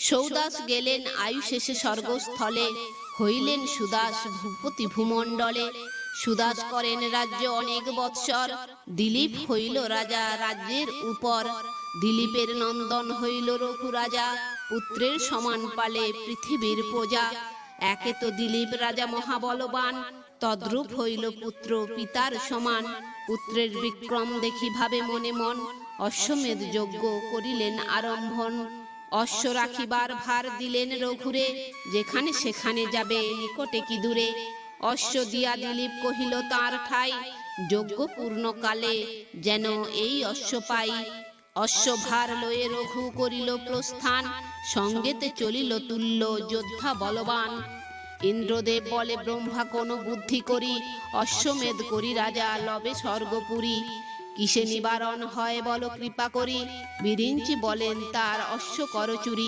সৌদাস গেলেন আয়ু শেষে স্বর্গস্থলে, হইলেন সুদাস ভূপতি ভূমণ্ডলে। সুদাস করেন রাজ্য অনেক বৎসর, দিলীপ হইল রাজা রাজ্যের উপর। দিলীপের নন্দন হইল রঘু রাজা, পুত্রের সমান পালে পৃথিবীর প্রজা। একে তো দিলীপ রাজা মহাবলবান, তদ্রূপ হইল পুত্র পিতার সমান। পুত্রের বিক্রম দেখি ভাবে মনে মন, অশ্বমেধ যজ্ঞ করিলেন আরম্ভন। অশ্ব রাখিবার ভার দিলেন রঘুরে, যেখানে সেখানে যাবে নিকটে কি দূরে। অশ্ব দিয়া দিলীপ কহিল তার ঠাই, যজ্ঞ পূর্ণকালে যেন এই অশ্ব পাই। অশ্ব ভার লয়ে রঘু করিল প্রস্থান, সঙ্গেতে চলিল তুল্য যোদ্ধা বলবান। ইন্দ্রদেব বলে ব্রহ্মা কোন বুদ্ধি করি, অশ্বমেধ করি রাজা লবে স্বর্গপুরী। কিসে নিবারণ হয় বল কৃপা করি, বিরিঞ্চি বলেন তার অশ্ব করচুরি।